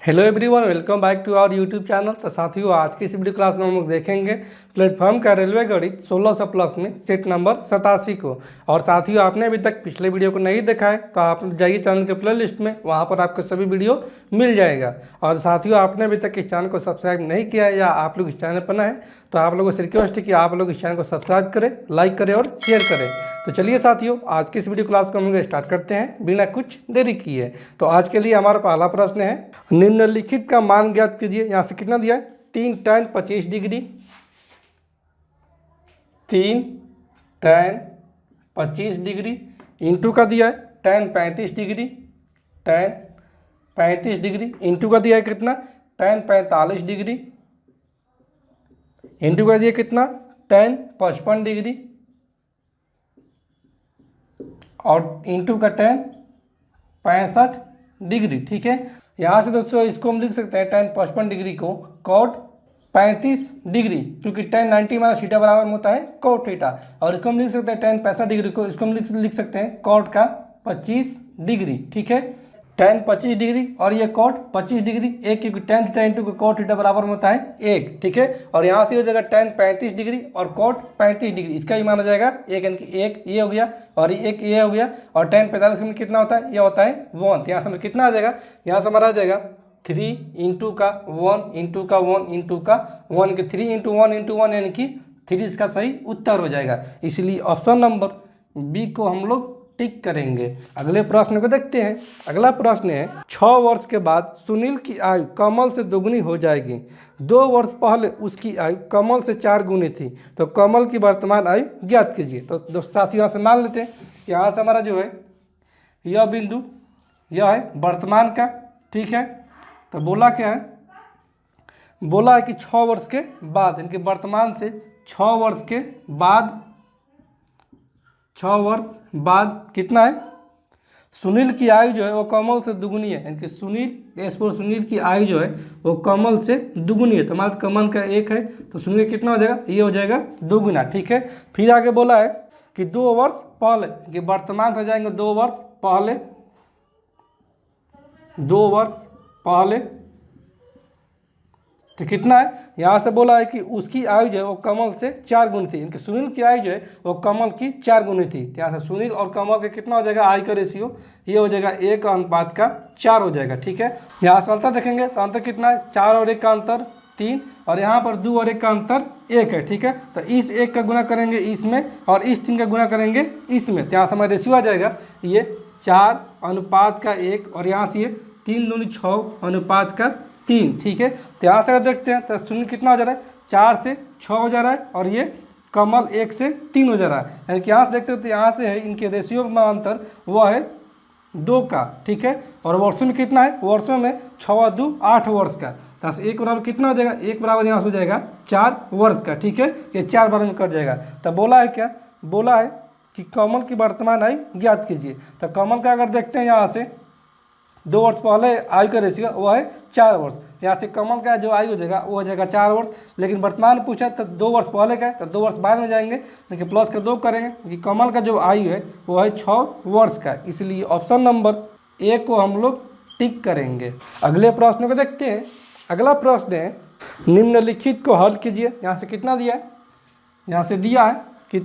Hello everyone, welcome back to our YouTube channel. तो साथियों, आज की इस वीडियो क्लास में हम लोग देखेंगे प्लेटफॉर्म का रेलवे गणित 1600 प्लस में सेट नंबर 87 को। और साथियों, आपने अभी तक पिछले वीडियो को नहीं देखा है तो आप जाइए चैनल के प्ले लिस्ट में, वहाँ पर आपको सभी वीडियो मिल जाएगा। और साथियों, आपने अभी तक इस चैनल को सब्सक्राइब नहीं किया है या आप लोग इस चैनल पर नए हैं तो आप लोगों से रिक्वेस्ट है कि आप लोग इस चैनल को सब्सक्राइब करें, लाइक करें और शेयर करें। तो चलिए साथियों, आज की इस वीडियो क्लास को हम लोग स्टार्ट करते हैं बिना कुछ देरी किए। तो आज के लिए हमारा पहला प्रश्न है, निम्नलिखित का मान ज्ञात कीजिए। यहाँ से कितना दिया है? 3 tan 25 degree, 3 tan 25 degree into का दिया है tan 35 degree, tan 35 degree into का दिया है कितना? tan 45 डिग्री इंटू का दिया कितना? tan 55 डिग्री और इंटू का tan 65 डिग्री। ठीक है, यहाँ से दोस्तों इसको हम लिख सकते हैं tan 55 डिग्री को cot 35 डिग्री, क्योंकि tan 90 माइनस थीटा बराबर होता है cot थीटा। और इसको हम लिख सकते हैं tan 65 डिग्री को, इसको हम लिख सकते हैं cot का 25 डिग्री। ठीक है, tan 25 डिग्री और ये cot 25 डिग्री एक, क्योंकि tan theta into cot theta बराबर होता है 1। ठीक है, और यहाँ से हो जाएगा tan 35 डिग्री और cot 35 डिग्री, इसका ही मान हो जाएगा 1, यानी कि 1 ये हो गया और एक ये हो गया। और tan 45 में कितना होता है? ये होता है 1। यहाँ से हमें कितना आ जाएगा? यहाँ से हमारा आ जाएगा 3 इंटू का 1 इंटू का 1 इंटू का 1 के 3 इंटू 1 इंटू 1, यानी कि 3 इसका सही उत्तर हो जाएगा। इसलिए ऑप्शन नंबर बी को हम लोग टिक करेंगे। अगले प्रश्न को देखते हैं। अगला प्रश्न है, 6 वर्ष के बाद सुनील की आयु कमल से दोगुनी हो जाएगी। 2 वर्ष पहले उसकी आयु कमल से 4 गुनी थी, तो कमल की वर्तमान आयु ज्ञात कीजिए। तो दोस्त साथियों, यहाँ से मान लेते हैं कि यहाँ से हमारा जो है यह बिंदु यह है वर्तमान का। ठीक है, तो बोला क्या है? बोला है कि 6 वर्ष के बाद, इनके वर्तमान से 6 वर्ष के बाद, 6 वर्ष बाद कितना है? सुनील की आयु जो है वो कमल से दुगुनी है, यानी कि सुनील की आयु जो है वो कमल से दुगुनी है। तो मान कमल का 1 है तो सुनील कितना हो जाएगा? ये हो जाएगा 2 गुना। ठीक है, फिर आगे बोला है कि 2 वर्ष पहले, कि वर्तमान से जाएंगे 2 वर्ष पहले, 2 वर्ष पहले तो कितना है? यहाँ से बोला है कि उसकी आयु जो है वो कमल से 4 गुनी थी, इनके सुनील की आयु जो है वो कमल की 4 गुनी थी। तो यहाँ से सुनील और कमल का कितना हो जाएगा? आयु का रेशियो ये हो जाएगा 1 अनुपात का 4 हो जाएगा। ठीक है, यहाँ से अंतर देखेंगे तो अंतर कितना है? 4 और 1 का अंतर 3, और यहाँ पर 2 और 1 का अंतर 1 है। ठीक है, तो इस 1 का गुना करेंगे इसमें और इस 3 का गुना करेंगे इसमें, तो यहाँ से हमारा रेशियो आ जाएगा ये 4 अनुपात का 1, और यहाँ से ये 3 दूनी 6 अनुपात का 3। ठीक है, तो यहाँ से अगर देखते हैं तो सुनील कितना हो जा रहा है? 4 से 6 हो जा रहा है और ये कमल 1 से 3 हो जा रहा है, यानी कि यहाँ से देखते हो तो यहाँ से है इनके रेशियो में अंतर वो है 2 का। ठीक है, और वर्षों में कितना है? वर्षों में 6 2 8 वर्ष का। तो 1 बराबर कितना हो जाएगा? 1 बराबर यहाँ से हो जाएगा 4 वर्ष का। ठीक है, ये 4 बार में कट जाएगा। तो बोला है क्या? बोला है कि कमल की वर्तमान आयु ज्ञात कीजिए। तो कमल का अगर देखते हैं यहाँ से 2 वर्ष पहले आयु का रेशियो वो है 4 वर्ष, यहाँ से कमल का जो आयु हो जाएगा वो हो जाएगा 4 वर्ष। लेकिन वर्तमान पूछा तो 2 वर्ष पहले का है तो 2 वर्ष बाद में जाएंगे, लेकिन प्लस का 2 करेंगे क्योंकि कमल का जो आयु है वो है 6 वर्ष का। इसलिए ऑप्शन नंबर ए को हम लोग टिक करेंगे। अगले प्रश्न को देखते हैं। अगला प्रश्न है, निम्नलिखित को हल कीजिए। यहाँ से कितना दिया है? यहाँ से दिया है कि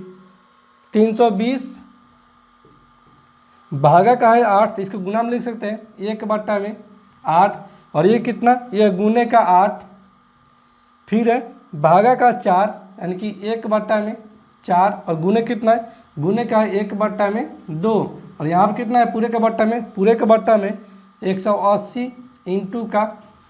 320 भागा का है 8, तो इसको गुना में लिख सकते हैं 1/8, और ये कितना? ये गुने का 8, फिर है भागा का 4, यानी कि 1/4, और गुने कितना है? गुने का है 1/2, और यहाँ पर कितना है? पूरे का बट्टा में, पूरे का बट्टा में 180 इंटू का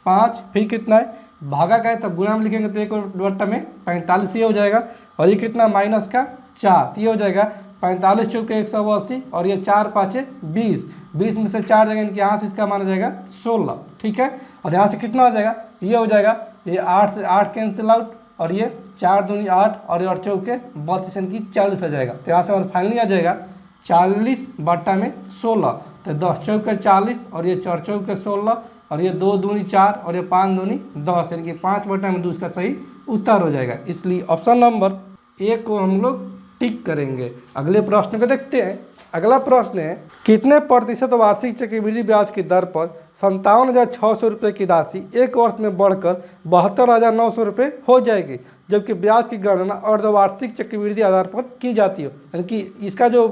5, फिर कितना है? भागा का है तो गुना में लिखेंगे तो 1/45 में 45 ये हो जाएगा, और ये कितना? माइनस का 4, ये हो जाएगा 45 चौके 180, और ये 4 5 20, 20 में से 4 जाएगा, इनके यहाँ से इसका माना जाएगा 16। ठीक है, और यहाँ से कितना हो जाएगा? ये हो जाएगा, ये 8 से 8 कैंसिल आउट, और ये 4 दूनी 8 और ये 8 चौके 32, यानी कि 40 आ जाएगा। तो यहाँ से हमारा फाइनली आ जाएगा 40/16, तो 10 चौके 40, और ये 4 चौके 16, और ये 2 दूनी 4 और ये 5 दूनी 10, यानी कि 5/2 इसका सही उत्तर हो जाएगा। इसलिए ऑप्शन नंबर ए को हम लोग टिक करेंगे। अगले प्रश्न को देखते हैं। अगला प्रश्न है, कितने प्रतिशत वार्षिक चक्रवृद्धि ब्याज की दर पर 57,600 रुपये की राशि एक वर्ष में बढ़कर 72,900 रुपये हो जाएगी, जबकि ब्याज की गणना अर्धवार्षिक चक्रवृद्धि आधार पर की जाती है। यानी कि इसका जो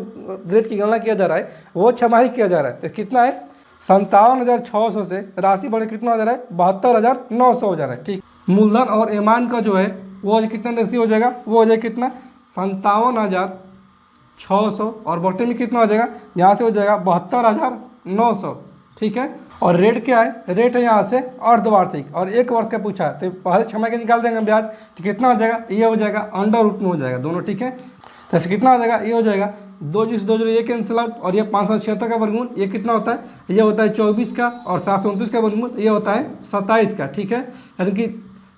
रेट की गणना किया जा रहा है वो छमाही किया जा रहा है। तो कितना है, 57,600 से राशि बढ़ कितना हो जा रहा है, 72,900 हो जा रहा है। ठीक, मूलधन और एमान का जो है वो कितना रेशियो हो जाएगा, वो हो जाएगा कितना, 57,600 और बटे में कितना हो जाएगा, यहाँ से हो जाएगा 72,900। ठीक है, और रेट क्या है, रेट है यहाँ से अर्धवार्षिक और एक वर्ष का पूछा है, तो पहले छमाही के निकाल देंगे ब्याज, तो कितना हो जाएगा, ये हो जाएगा अंडर रूट में हो जाएगा दोनों। ठीक है, तो ऐसे कितना हो जाएगा, ये हो जाएगा 2 जिस 2 ये कैंसिल आउट, और ये 576 का वर्गमूल, ये कितना होता है, ये होता है 24 का, और 729 का वर्गमूल ये होता है 27 का। ठीक है, यानी कि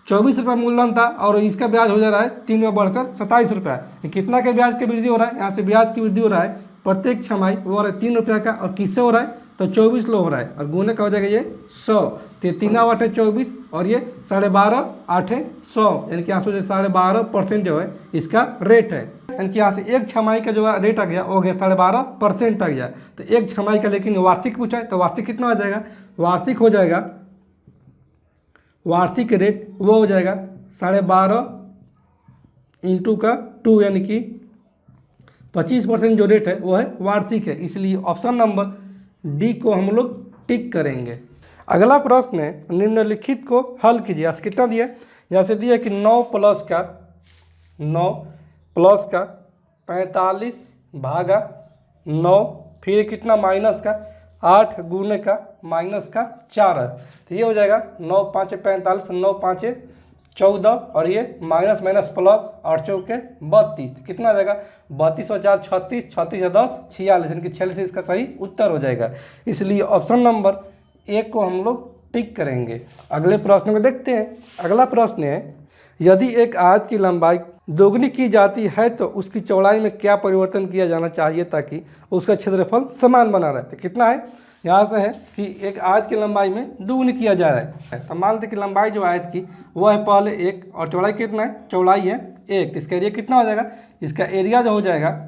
24 रुपये मूलधन था और इसका ब्याज हो जा रहा है 3 में बढ़कर 27 रुपये। कितना के ब्याज की वृद्धि हो रहा है, यहाँ से ब्याज की वृद्धि हो रहा है प्रत्येक छमाही वो हो रहा है 3 रुपये का, और किससे हो रहा है, तो 24 लो हो रहा है, और गुने का हो जाएगा ये 100, तो 3 8 24 और ये 12.5 8 100, यानी कि यहाँ से 12.5% जो है इसका रेट है। यानी कि यहाँ से एक छमाही का जो रेट आ गया वो हो गया 12.5% आ गया। तो एक छमाही का लेकिन वार्षिक पूछा है, तो वार्षिक कितना हो जाएगा, वार्षिक हो जाएगा, वार्षिक रेट वो हो जाएगा 12.5 इंटू का 2, यानी कि 25% जो रेट है वो है वार्षिक है, इसलिए ऑप्शन नंबर डी को हम लोग टिक करेंगे। अगला प्रश्न है, निम्नलिखित को हल कीजिए। आज कितना दिया, यहाँ से दिया कि 9 प्लस का 45 भागा 9, फिर कितना माइनस का 8 गुने का माइनस का 4 है, तो ये हो जाएगा 9 5 45, 9 5 14, और ये माइनस माइनस प्लस 8 चौके 32, कितना आ जाएगा 32 और 4 36, 36 और 10 46, यानी कि 46 इसका सही उत्तर हो जाएगा। इसलिए ऑप्शन नंबर ए को हम लोग टिक करेंगे। अगले प्रश्न को देखते हैं। अगला प्रश्न है, यदि एक आयत की लंबाई दोगुनी की जाती है तो उसकी चौड़ाई में क्या परिवर्तन किया जाना चाहिए ताकि उसका क्षेत्रफल समान बना रहे। तो कितना है, यहाँ से है कि एक आयत की लंबाई में दोगुनी किया जा रहा है, तो मान लेते कि लंबाई जो आयत की वो है पहले 1 और चौड़ाई कितना है, चौड़ाई है 1, तो इसका एरिया कितना हो जाएगा, इसका एरिया जो हो जाएगा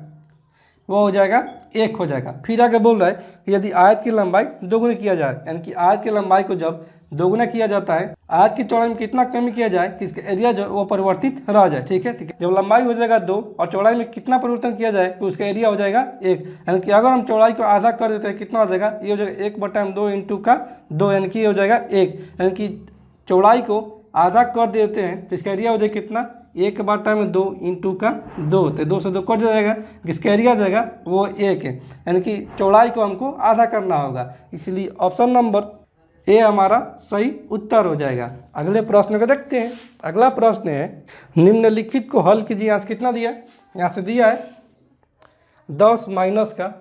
वो हो जाएगा 1 हो जाएगा। फिर आगे बोल रहा है कि यदि आयत की लंबाई दोगुनी किया जाए, यानी कि आयत की लंबाई को जब दोगुना किया जाता है, आयत की चौड़ाई में कितना कमी किया जाए कि इसका एरिया जो वो परिवर्तित रह जाए। ठीक है, जब लंबाई हो जाएगा 2 और चौड़ाई में कितना परिवर्तन किया जाए कि उसका एरिया हो जाएगा 1, यानी कि अगर हम चौड़ाई को आधा कर देते हैं कितना हो जाएगा, ये हो जाएगा 1/2 इंटू का 2, यानी कि ये हो जाएगा 1, यानी कि चौड़ाई को आधा कर देते हैं तो इसका एरिया हो जाएगा कितना, 1/2 इंटू का 2, तो 2 से 2 कट जाएगा, इसका एरिया जाएगा वो 1 है, यानी कि चौड़ाई को हमको आधा करना होगा, इसलिए ऑप्शन नंबर ए हमारा सही उत्तर हो जाएगा। अगले प्रश्न को देखते हैं। अगला प्रश्न है, निम्नलिखित को हल कीजिए। यहाँ से कितना दिया है, यहाँ से दिया है 10 माइनस का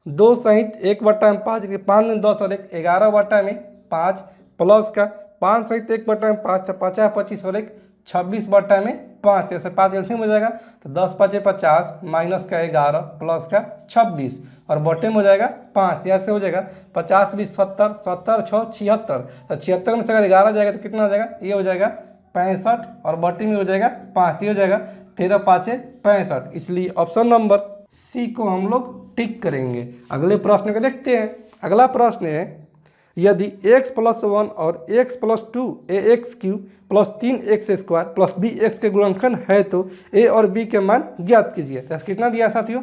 2 सहित 1/5, 5 में 10 और 1 11/5, प्लस का 5 सहित 1/5, 50 25 और 1 26/5, जैसे 5 एलसीएम हो जाएगा तो 10 5 50 माइनस का 11 प्लस का 26 और बटे में हो जाएगा 5, ऐसे हो जाएगा 50 20 70, 70 6 76, तो 76 में से अगर 11 जाएगा तो कितना हो जाएगा, ये हो जाएगा 65 और बटे में हो जाएगा 5, ये हो जाएगा 13 5 65, इसलिए ऑप्शन नंबर सी को हम लोग टिक करेंगे। अगले प्रश्न को देखते हैं। अगला प्रश्न है, यदि x + 1 और x + 2 ax³ + 3x² + bx के गुणनखंड है तो a और b के मान ज्ञात कीजिए। तो कितना दिया साथियों,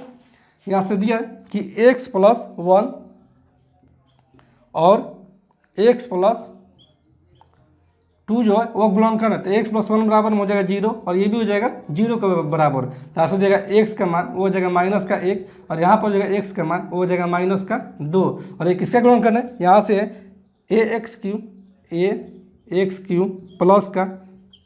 यहाँ से दिया कि x + 1 और x + 2 जो है वो गुणनखंड है, तो x + 1 बराबर हो जाएगा 0 और ये भी हो जाएगा 0 के बराबर, तो यहाँ से हो जाएगा x का मान वो हो जाएगा माइनस का 1 और यहाँ पर हो जाएगा x का मान वो हो जाएगा माइनस का 2 और ये किसका गुणनखंड है, यहाँ से है ax³ प्लस का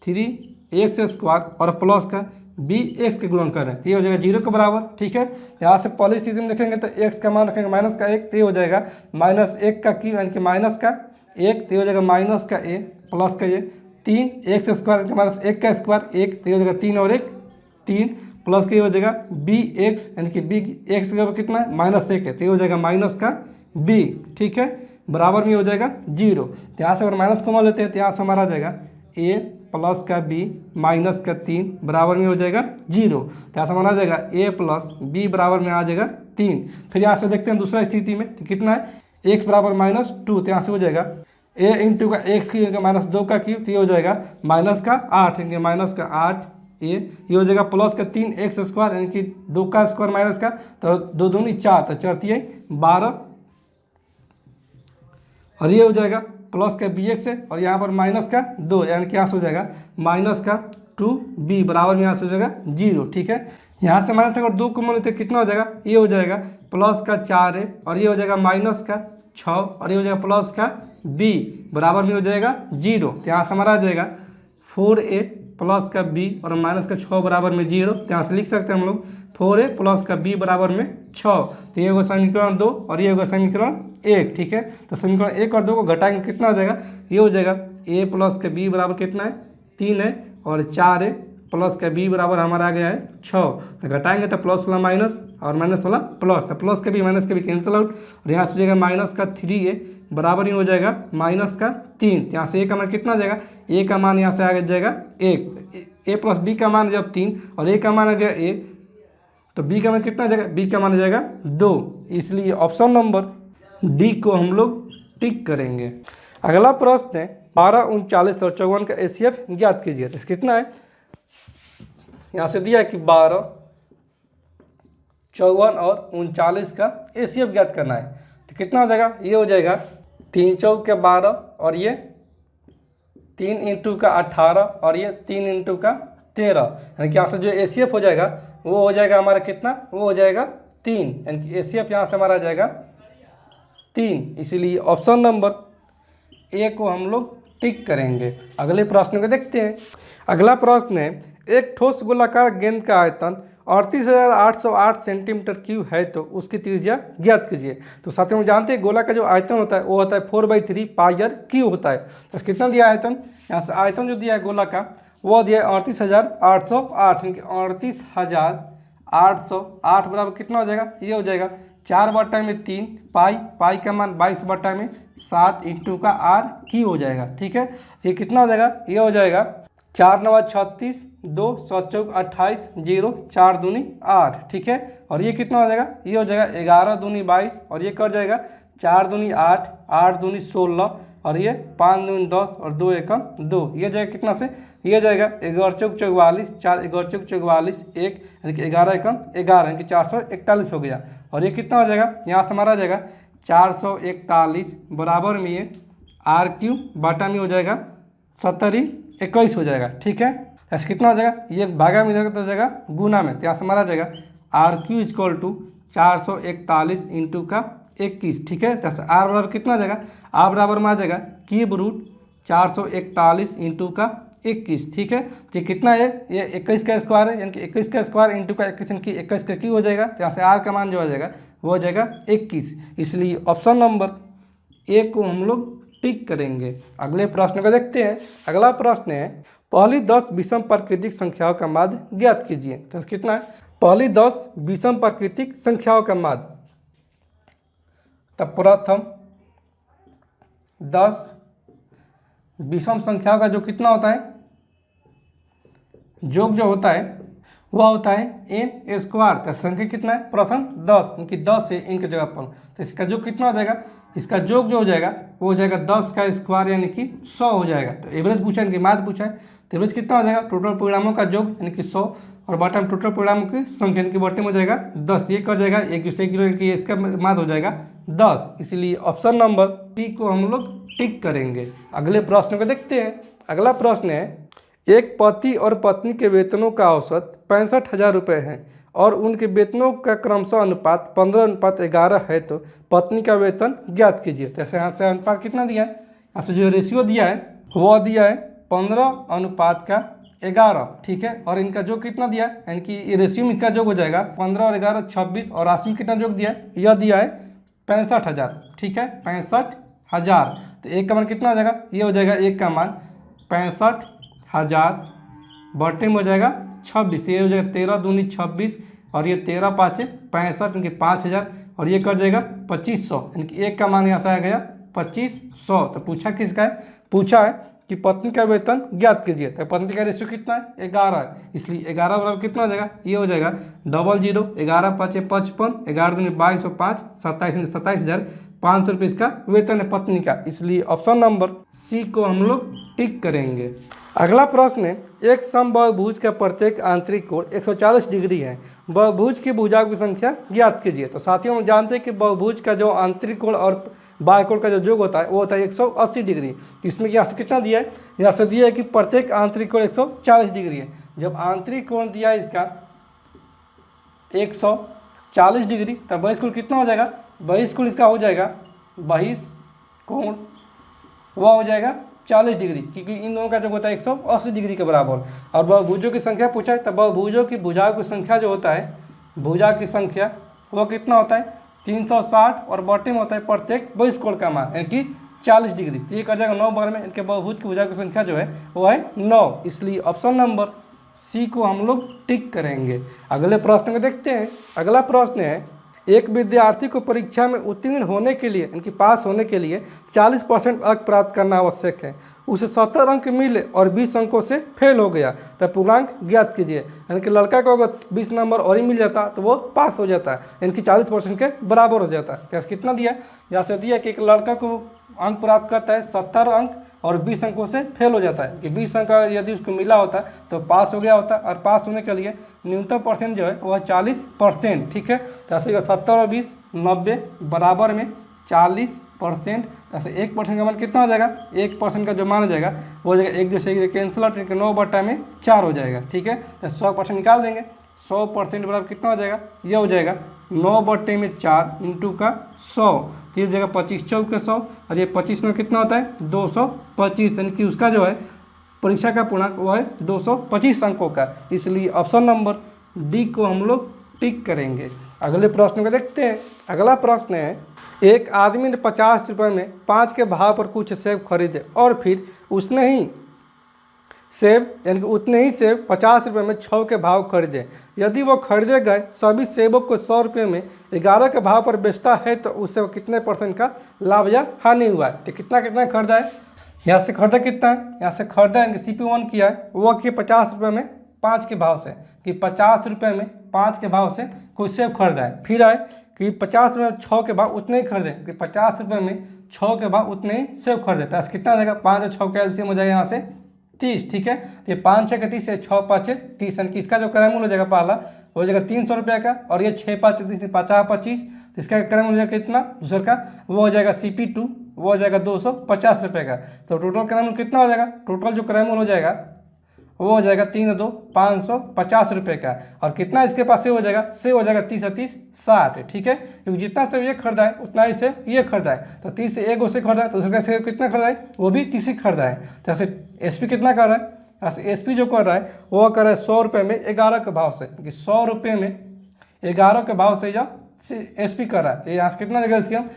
3x² और प्लस का bx के गुणनखंड है, तो ये हो जाएगा 0 के बराबर। ठीक है, यहाँ से पहली स्थिति में देखेंगे तो x का मान रखेंगे माइनस का 1, तो ये हो जाएगा -1 का क्यू यानी कि माइनस का 1, तो ये हो जाएगा माइनस का a प्लस का ये 3x² माइनस 1 का स्क्वायर 1, तो ये हो जाएगा 3 और 1 3 प्लस का ये हो जाएगा bx यानी कि bx का कितना है -1 है, तो ये हो जाएगा माइनस का b। ठीक है, बराबर में हो जाएगा 0, तो यहाँ से अगर माइनस कॉमन लेते हैं तो यहाँ से हमारा आ जाएगा a प्लस का बी माइनस का 3 बराबर में हो जाएगा 0। तो यहाँ से माना जाएगा a प्लस बी बराबर में आ जाएगा 3। फिर यहाँ से देखते हैं दूसरा स्थिति में, तो कितना है x बराबर -2। तो यहाँ से हो जाएगा a इंटू का x की -2 का क्यूब, तो ये हो जाएगा माइनस का 8 यानी माइनस का 8 ये हो जाएगा प्लस का 3x स्क्वायर यानी कि 2 का स्क्वायर माइनस का, तो 2 दूनी 4, तो 4 3 12 और ये हो जाएगा प्लस का bx है और यहाँ पर माइनस का 2 यानी कि यहाँ से हो जाएगा माइनस का 2b बराबर में यहाँ से हो जाएगा 0। ठीक है, यहाँ से माइनस अगर 2 कॉमन लेते कितना हो जाएगा, ये हो जाएगा प्लस का 4a और ये हो जाएगा माइनस का 6 और ये हो जाएगा प्लस का b बराबर में हो जाएगा 0। तो यहाँ से हमारा आ जाएगा 4a प्लस का b और माइनस का 6 बराबर में 0। तो यहाँ से लिख सकते हैं हम लोग 4a प्लस का b बराबर में 6। तो ये होगा समीकरण 2 और ये होगा समीकरण 1। ठीक है, तो समीकरण 1 और 2 को घटाएंगे कितना हो जाएगा, ये हो जाएगा a प्लस का b बराबर कितना है 3 है और 4a प्लस का b बराबर हमारा आ गया है 6। तो घटाएंगे तो प्लस वाला माइनस और माइनस वाला प्लस, तो प्लस का भी माइनस का भी कैंसिल आउट और यहाँ से हो जाएगा माइनस का 3a बराबर ही हो जाएगा माइनस का 3। यहाँ से a का मान कितना आ जाएगा, a का मान यहाँ से आ जाएगा 1, a प्लस b का मान जब 3 और a का मान आ गया a, तो b का मान कितना आ जाएगा, b का मान आ जाएगा 2। इसलिए ऑप्शन नंबर डी को हम लोग टिक करेंगे। अगला प्रश्न है 12, 39 और 54 का एसीएफ ज्ञात कीजिए। तो कितना है, यहाँ से दिया है कि 12, 54 और 39 का एसीएफ ज्ञात करना है। तो कितना हो जाएगा, ये हो जाएगा 3 चौक के 12 और ये 3 इंटू का 18 और ये 3 इंटू का 13, यानी कि यहाँ से जो एसीएफ हो जाएगा वो हो जाएगा हमारा कितना, वो हो जाएगा 3, यानी कि एसीएफ यहाँ से हमारा आ जाएगा 3। इसीलिए ऑप्शन नंबर ए को हम लोग टिक करेंगे। अगले प्रश्न को देखते हैं। अगला प्रश्न है, एक ठोस गोलाकार गेंद का आयतन 38,808 सेंटीमीटर क्यूब है तो उसकी त्रिज्या ज्ञात कीजिए। तो साथ में जानते हैं गोला का जो आयतन होता है वो होता है 4/3 पाई क्यूब होता है। तो कितना दिया आयतन, यहाँ से आयतन जो दिया है गोला का वो दिया है 38,808 यानी कि 38,808 बराबर कितना हो जाएगा, ये हो जाएगा 4/3 पाई का मान 22/7 इंटू का r क्यू हो जाएगा। ठीक है, ये कितना हो जाएगा, ये हो जाएगा 4 9 36 2 7 चौक 28 0 4 दूनी 8। ठीक है, और ये कितना हो जाएगा, ये हो जाएगा 11 दूनी 22 और ये कर जाएगा 4 दूनी 8 8 दूनी 16 और ये 5 दूनी 10 और 2 एकम 2, ये जाएगा कितना से, ये जाएगा 11 चौक 44 4 11 चौक 44 1 यानी कि 11 एकम 11 यानी कि 441 हो गया। और ये कितना हो जाएगा, यहाँ से हमारा आ जाएगा 441 बराबर में ये आर क्यू बाटा में हो जाएगा 70/21 हो जाएगा। ठीक है, ऐसे कितना हो जाएगा, ये भागा में इधर तो हो जाएगा गुना में, तो यहाँ से हमारा आ जाएगा R Q equal to 441 into का 21। ठीक है, तो आर बराबर कितना आ जाएगा, आर बराबर में आ जाएगा क्यूब रूट 441 इंटू का 21। ठीक है, तो कितना है, ये 21 का स्क्वायर है यानी कि 21 का स्क्वायर इंटू का 21 यानी कि 21 का क्यू हो जाएगा। तो यहाँ से आर का मान जो हो जाएगा वो हो जाएगा 21। इसलिए ऑप्शन नंबर ए को हम लोग टिक करेंगे। अगले प्रश्न को देखते हैं। अगला प्रश्न है, पहली 10 विषम प्राकृतिक संख्याओं का माध्य ज्ञात कीजिए। तो कितना है, पहली 10 विषम प्राकृतिक संख्याओं का माध्य, तब प्रथम 10 विषम संख्याओं का जो कितना होता है, योग जो होता है वह होता है n स्क्वायर। का संख्या कितना है, प्रथम 10 क्योंकि 10 से इनके जगह पर, तो इसका योग कितना हो जाएगा, इसका योग जो हो जाएगा वो हो जाएगा 10 का स्क्वायर यानी कि 100 हो जाएगा। तो एवरेज पूछा है कि माध्य पूछा है, तो एवरेज कितना हो जाएगा, टोटल परिणामों का योग यानी कि 100 और बॉटम टोटल परिणामों की संख्या यानी कि बॉटम हो जाएगा 10। ये कर जाएगा 1 से 1 कि इसका माध्य हो जाएगा 10। इसलिए ऑप्शन नंबर सी को हम लोग टिक करेंगे। अगले प्रश्न को देखते हैं। अगला प्रश्न है, एक पति और पत्नी के वेतनों का औसत 65,000 रुपये है और उनके वेतनों का क्रमशः अनुपात 15:11 है तो पत्नी का वेतन ज्ञात कीजिए। तो ऐसे यहाँ से अनुपात कितना दिया है, यहाँ से जो रेशियो दिया है वह दिया है 15:11। ठीक है, और इनका जो कितना दिया है यानी कि ये रेशियो में इसका जोग हो जाएगा 15 और 11 26 और राशि में कितना जोग दिया है, यह दिया है 65,000। ठीक है, 65,000। तो एक का मान कितना हो जाएगा, ये हो जाएगा एक का मान 65,000 बटे में हो जाएगा 26। तो ये हो जाएगा 13 दूनी 26 और ये 13 5 65 यानी कि 5,000 और ये कर जाएगा 2500 यानी कि एक का मान यहाँ से आ गया 2500। तो पूछा किसका है, पूछा है कि पत्नी का वेतन ज्ञात कीजिए। तो पत्नी का रेशियो कितना है 11 है, इसलिए 11 बराबर कितना हो जाएगा, ये हो जाएगा 00, 11 5 55, 11 दूनी 22 और 5 27, 27,500 रुपये इसका वेतन है पत्नी का, इसलिए ऑप्शन नंबर सी को हम लोग टिक करेंगे। अगला प्रश्न है, एक समबाहुभुज का प्रत्येक आंतरिक कोण 140 डिग्री है, बहुभुज की भुजाओं की संख्या ज्ञात कीजिए। तो साथियों हम जानते हैं कि बहुभुज का जो आंतरिक कोण और बाह्य कोण का जो योग होता है वो होता है 180 डिग्री। इसमें यहाँ से कितना दिया है, यहाँ से दिया है कि प्रत्येक आंतरिक कोण 140 डिग्री है। जब आंतरिक कोण दिया है इसका 140 डिग्री, तब बहिष्कोण कितना हो जाएगा, बहिष्कोण इसका हो जाएगा, बहिष्कोण वह हो जाएगा 40 डिग्री, क्योंकि इन दोनों का जो होता है 180 डिग्री के बराबर। और बहुभुजों की संख्या पूछा है, तब बहुभुजों की भुजाओं की संख्या जो होता है, भुजा की संख्या वह कितना होता है 360, और बॉटम होता है प्रत्येक बहिष्कोण का मान यानी कि 40 डिग्री। तो ये कर जाएगा 9 बार में, इनके बहुभुज की भुजा की संख्या जो है वो है 9, इसलिए ऑप्शन नंबर सी को हम लोग टिक करेंगे। अगले प्रश्न में देखते हैं। अगला प्रश्न है, एक विद्यार्थी को परीक्षा में उत्तीर्ण होने के लिए इनकी पास होने के लिए 40% अंक प्राप्त करना आवश्यक है। उसे 70 अंक मिले और 20 अंकों से फेल हो गया, तब पूर्णांक ज्ञात कीजिए। यानी कि लड़का को अगर 20 नंबर और ही मिल जाता तो वो पास हो जाता है, इनकी 40% के बराबर हो जाता है। तो कितना दिया, यहाँ से दिया कि एक लड़का को अंक प्राप्त करता है 70 अंक और 20 अंकों से फेल हो जाता है, कि 20 अंक यदि उसको मिला होता तो पास हो गया होता, और पास होने के लिए न्यूनतम परसेंट जो है वह 40%। ठीक है, तो ऐसे 70 और 20 90 बराबर में 40%। ऐसे 1% का मान कितना हो जाएगा, 1% का जो मान हो जाएगा वो हो जाएगा 1 जैसे कैंसिल आउट, 9/4 हो जाएगा। ठीक है, तो 100% निकाल देंगे, 100% बराबर कितना हो जाएगा, ये हो जाएगा 9/4 इंटू का 100, 30 जगह 25 चौक 100, और ये 25 में कितना होता है 225, यानी कि उसका जो है परीक्षा का पूर्णांक वो है 225 अंकों का, इसलिए ऑप्शन नंबर डी को हम लोग टिक करेंगे। अगले प्रश्न को देखते हैं। अगला प्रश्न है, एक आदमी ने 50 रुपये में 5 के भाव पर कुछ सेब खरीदे और फिर उसने ही सेब यानी कि उतने ही सेब 50 रुपये में 6 के भाव खरीदे। यदि वो खरीदे गए सभी सेबों को 100 रुपये में 11 के भाव पर बेचता है तो उससे कितने % का लाभ या हानि हुआ है। तो कितना कितना खरीदा है, यहाँ से खरीदा कितना है, यहाँ से खरीदा है CP1 किया है वो कि 50 रुपये में 5 के भाव से, कि 50 रुपये में 5 के भाव से कोई सेब खरीदा है। फिर आए कि 50 रुपये में 6 के भाव उतने ही खरीदे, कि 50 रुपये में 6 के भाव उतने ही सेब खरीदे। तो ऐसा कितना हो जाएगा, 5 और 6 का एलसीएम हो जाएगा यहाँ से 30। ठीक है, तो ये 5 6 30 है, 6 5 30, यानी कि इसका जो क्रय मूल्य हो जाएगा पहला हो जाएगा 300 रुपये का, और ये 6 5 30 50 25, तो इसका क्रय मूल्य कितना दूसरे का वो हो जाएगा CP2, वो हो जाएगा 250 रुपये का। तो टोटल क्रय मूल्य कितना हो जाएगा, टोटल जो क्रय मूल्य हो जाएगा वो हो जाएगा 3 2 550 रुपये का, और कितना इसके पास से हो जाएगा, से हो जाएगा 30 30 60। ठीक है, क्योंकि जितना से ये खरीदा है उतना ही से ये खरीदा है, तो 30 से एक से खरीदा है तो दूसरे से कितना खरीदा है, वो भी 30 खरीदा है। तो ऐसे SP कितना कर रहा है, ऐसे SP जो कर रहा है वो कर रहा है 100 रुपये में 11 के भाव से, क्योंकि 100 रुपये में 11 के भाव से या SP कर रहा है। तो यहाँ से कितना देगा एलसीएम,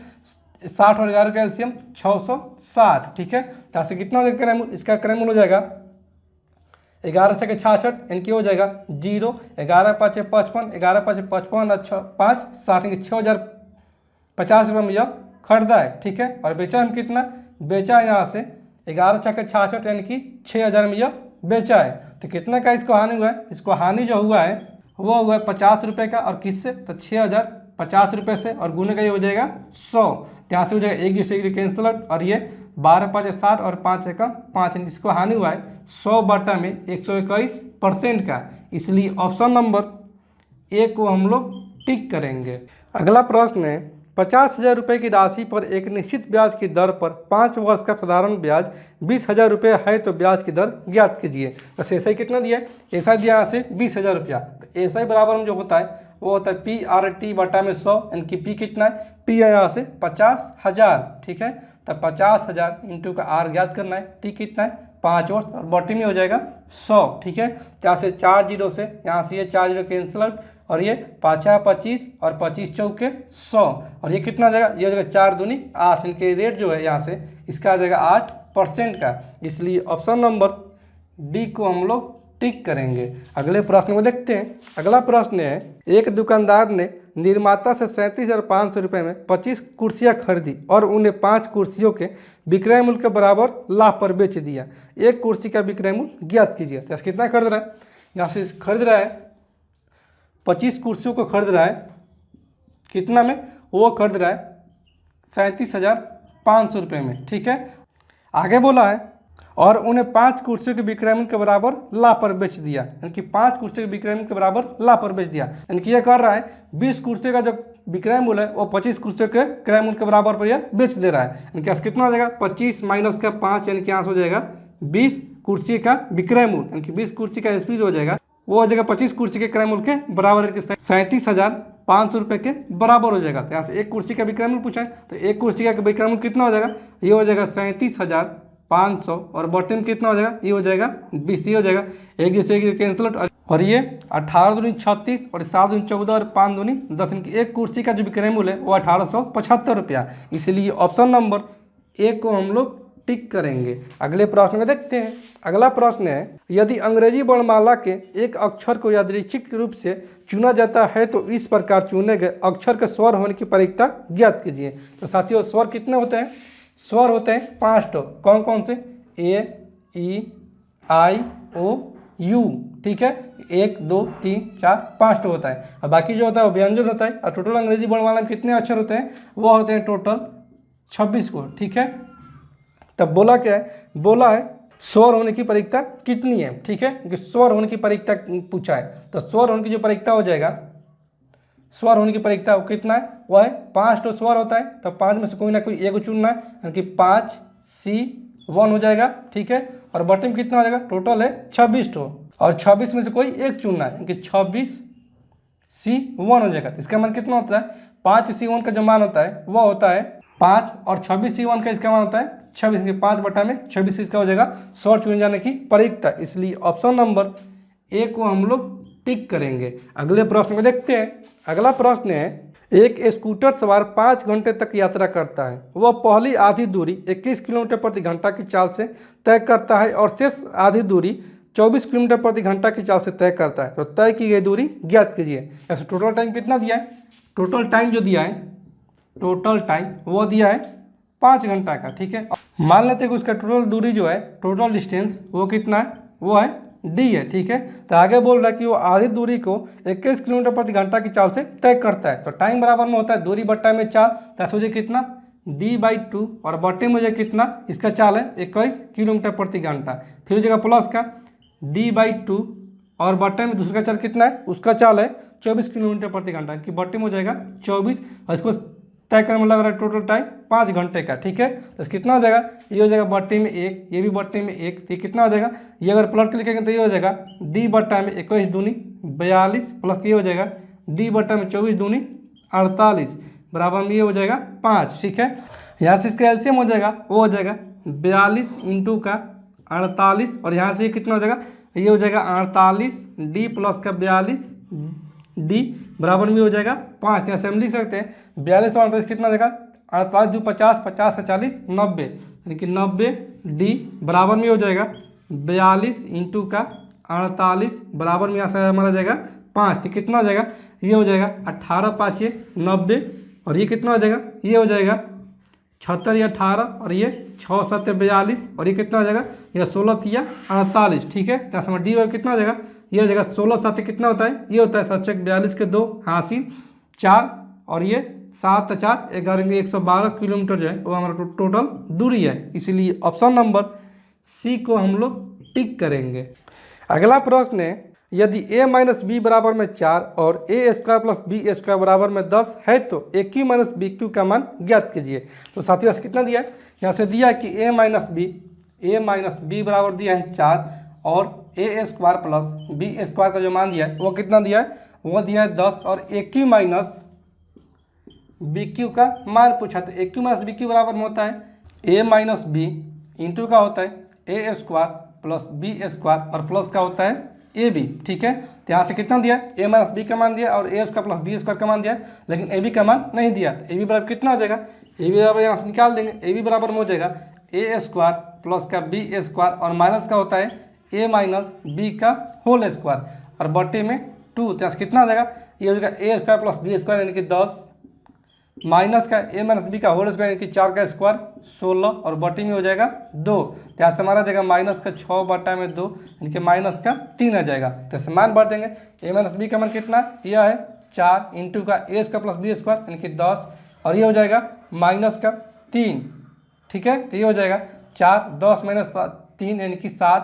60 और 11 का एलसीएम 660। ठीक है, तो ऐसे कितना हो जाएगा क्रय मूल्य, इसका क्रय मूल्य हो जाएगा 11 6 66, इनकी हो जाएगा 0, 11 5 55, 11 5 55 और 5 60, 6050 रुपये में यह खरीदा है। ठीक है, और बेचा हम कितना, बेचा है यहाँ से 11 6 66, यानी कि 6000 में यह बेचा है। तो कितना का इसको हानि हुआ है, इसको हानि जो हुआ है वो हुआ है 50 रुपये का, और किससे, तो 6050 रुपये से, और गुने का ये हो जाएगा 100, यहाँ से हो जाएगा 1 जैसे कैंसिल आउट, और ये 12 5 60 और 5 1 5, जिसको हानि हुआ है 100 में 121% का, इसलिए ऑप्शन नंबर ए को हम लोग टिक करेंगे। अगला प्रश्न है, 50,000 रुपये की राशि पर एक निश्चित ब्याज की दर पर 5 वर्ष का साधारण ब्याज 20,000 रुपये है, तो ब्याज की दर ज्ञात कीजिए। तो SI कितना दिया है, SI दिया यहाँ से 20,000 रुपया। तो SI बराबर में जो होता है वो होता है PRT बटा में 100, यानी कि P कितना है, P है यहाँ से 50,000। ठीक है, तब 50,000 इंटू का R ज्ञात करना है, T कितना है 5 वर्ष, और बॉटम में हो जाएगा 100। ठीक है, यहाँ से 4 जीरो से यहाँ से ये 4 जीरो कैंसिल आउट, और ये 5 25 और 25 चौके 100, और ये कितना हो जाएगा, ये हो जाएगा 4 दूनी 8, इनके रेट जो है यहाँ से इसका आ जाएगा 8% का, इसलिए ऑप्शन नंबर डी को हम लोग टिक करेंगे। अगले प्रश्न को देखते हैं। अगला प्रश्न है, एक दुकानदार ने निर्माता से 37,500 रुपये में 25 कुर्सियाँ खरीदी और उन्हें 5 कुर्सियों के विक्रय मूल्य के बराबर लाभ पर बेच दिया। एक कुर्सी का विक्रय मूल्य ज्ञात कीजिए। तो कितना खरीद रहा है, यहाँ से खरीद रहा है 25 कुर्सियों को खरीद रहा है, कितना में, वो खरीद रहा है 37,500 रुपये में, ठीक है। आगे बोला है और उन्हें 5 कुर्सियों के विक्रय मूल्य के बराबर लाभ पर बेच दिया, यानी कि 5 कुर्सियों के विक्रय मूल्य के बराबर लाभ पर बेच दिया, यानी कि यह कर रहा है 20 कुर्सियों का जो विक्रय मूल्य है वो 25 कुर्सियों के क्रय मूल्य के बराबर पर यह बेच दे रहा है। यानी कि कितना हो जाएगा, 25 माइनस का 5, यानी कि यहाँ से हो जाएगा 20 कुर्सी का विक्रय मूल्य, यानी कि 20 कुर्सी का एसपी जो हो जाएगा वो हो जाएगा 25 कुर्सी के क्रय मूल्य के बराबर, 37,500 रुपये के बराबर हो जाएगा। तो यहाँ से एक कुर्सी का विक्रय मूल्य पूछा है, तो एक कुर्सी का विक्रय मूल्य कितना हो जाएगा, ये हो जाएगा 37,500 और बॉटम में कितना हो जाएगा, ये हो जाएगा 20, ये हो जाएगा एक दूसरे की कैंसिल और ये 18 दूनी 36 और 7 दूनी 14 और 5 दूनी 10, इनकी एक कुर्सी का जो विक्रय मूल्य है वो 1875 रुपया। इसलिए ऑप्शन नंबर ए को हम लोग टिक करेंगे। अगले प्रश्न में देखते हैं। अगला प्रश्न है, यदि अंग्रेजी वर्णमाला के एक अक्षर को यादृच्छिक रूप से चुना जाता है तो इस प्रकार चुने गए अक्षर के स्वर होने की प्रायिकता ज्ञात कीजिए। तो साथियों स्वर कितने होते हैं, स्वर होते हैं 5 तो कौन कौन से, ए, ई, आई, ओ, यू, ठीक है। 1 2 3 4 5 तो होता है, और बाकी जो होता है वो व्यंजन होता है। और टोटल अंग्रेजी वर्णमाला में कितने अक्षर होते हैं, वो होते हैं टोटल 26 को, ठीक है। तब बोला क्या है, बोला है स्वर होने की प्रायिकता कितनी है, ठीक है, क्योंकि स्वर होने की प्रायिकता पूछा है। तो स्वर होने की जो प्रायिकता हो जाएगा, स्वर होने की प्रायिकता वो कितना है, वो है 5 तो स्वर होता है, तो 5 में से कोई ना कोई एक चुनना है, यानी कि 5C1 हो जाएगा, ठीक है। और बॉटम कितना हो जाएगा, टोटल है 26 तो, और 26 में से कोई एक चुनना है, यानी कि 26C1 हो जाएगा। तो इसका मान कितना होता है, 5C1 का जो मान होता है वो होता है 5 और 26C1 का इसका मान होता है 26, 5 बटा में 26 इसका हो जाएगा स्वर चुने जाने की प्रायिकता। इसलिए ऑप्शन नंबर ए को हम लोग टिक करेंगे। अगले प्रश्न में देखते हैं। अगला प्रश्न है, एक स्कूटर सवार 5 घंटे तक यात्रा करता है। वह पहली आधी दूरी 21 किलोमीटर प्रति घंटा की चाल से तय करता है और शेष आधी दूरी 24 किलोमीटर प्रति घंटा की चाल से तय करता है। तो तय की गई दूरी ज्ञात कीजिए। ऐसे टोटल टाइम कितना दिया है, टोटल टाइम जो दिया है, टोटल टाइम वो दिया है 5 घंटा का, ठीक है। मान लेते हैं कि उसका टोटल दूरी जो है, टोटल डिस्टेंस वो कितना है, वो है डी है, ठीक है। तो आगे बोल रहा है कि वो आधी दूरी को 21 किलोमीटर प्रति घंटा की चाल से तय करता है। तो टाइम बराबर में होता है दूरी बट्टा में चाल, तो मुझे कितना D/2 और बट्टे मुझे कितना, इसका चाल है 21 किलोमीटर प्रति घंटा, फिर हो जाएगा प्लस का D/2 और बट्टे में दूसरा चाल कितना है, उसका चाल है 24 किलोमीटर प्रति घंटा, कि बट्टे में हो जाएगा 24 और इसको तय करने में लग रहा है टोटल टाइम 5 घंटे का, ठीक है। तो कितना हो जाएगा, ये हो जाएगा बट्टे में 1, ये भी बट्टे में 1, तो ये कितना हो जाएगा, ये अगर प्लट के लिखेंगे तो ये हो जाएगा D बट्टा में 21 दूनी 42 प्लस ये हो जाएगा D बट्टा में 24 दूनी 48 बराबर में ये हो जाएगा 5, ठीक है। यहाँ से इसका एलसीएम हो जाएगा, वो हो जाएगा 42 इंटू का 48 और यहाँ से ये कितना हो जाएगा, ये हो जाएगा 48 D प्लस का 42 D बराबर में हो जाएगा 5। यहाँ से हम लिख सकते हैं 42 और 48 कितना देगा, 48 2 50, 50 से 40 90, यानी कि 90 D बराबर में हो जाएगा 42 इंटू का 48 बराबर में यहाँ से हमारा जाएगा 5। तो कितना हो जाएगा, ये हो जाएगा 18 5 90 और ये कितना हो जाएगा, ये हो जाएगा 76 या 18 और ये 6 7 42 और ये कितना हो जाएगा, ये 16 या 48, ठीक है। तो समय डी कितना हो जाएगा, ये हो जाएगा 16 7 कितना होता है, ये होता है 7 42 के 2 हासिल 4 और ये 7 4 11 112 किलोमीटर जो है वो हमारा टोटल दूरी है। इसीलिए ऑप्शन नंबर सी को हम लोग टिक करेंगे। अगला प्रश्न है, यदि a माइनस बी बराबर में 4 और a square plus B square बराबर में 10 है तो A Q minus B Q का मान ज्ञात कीजिए। तो साथियों कितना दिया है, यहाँ से दिया है कि a माइनस बी बराबर दिया है 4 और a square plus B square का जो मान दिया है वो कितना दिया है, वो दिया है 10 और ए क्यू माइनस बी क्यू का मान पूछा। तो A Q minus B Q बराबर में होता है a माइनस बी इंटू का होता है a square plus B square और प्लस का होता है ए बी, ठीक है। तो यहाँ से कितना दिया, a माइनस बी का मान दिया और a square plus B square का मान दिया, लेकिन ए बी का मान नहीं दिया। तो ए बी बराबर कितना हो जाएगा, ए बी बराबर यहाँ से निकाल देंगे, ए बी बराबर में हो जाएगा a स्क्वायर प्लस का बी स्क्वायर और माइनस का होता है ए माइनस बी का होल स्क्वायर और बटे में 2, तो यहाँ से कितना आ जाएगा, ये हो जाएगा ए स्क्वायर प्लस बी स्क्वायर यानी कि 10 माइनस का ए माइनस बी का होल स्क्वायर यानी कि 4 का स्क्वायर 16 और बटे में हो जाएगा 2, तो यहाँ से हमारा आ जाएगा माइनस का 6 बटा में 2 यानी कि माइनस का 3 आ जाएगा। तो ऐसे मान बढ़ देंगे, ए माइनस बी का मान कितना, यह है 4 इंटू का ए स्क्वायर प्लस बी स्क्वायर यानी कि 10 और ये हो जाएगा माइनस का 3, ठीक है। तो ये हो जाएगा 4 10 माइनस 3 यानी कि 7,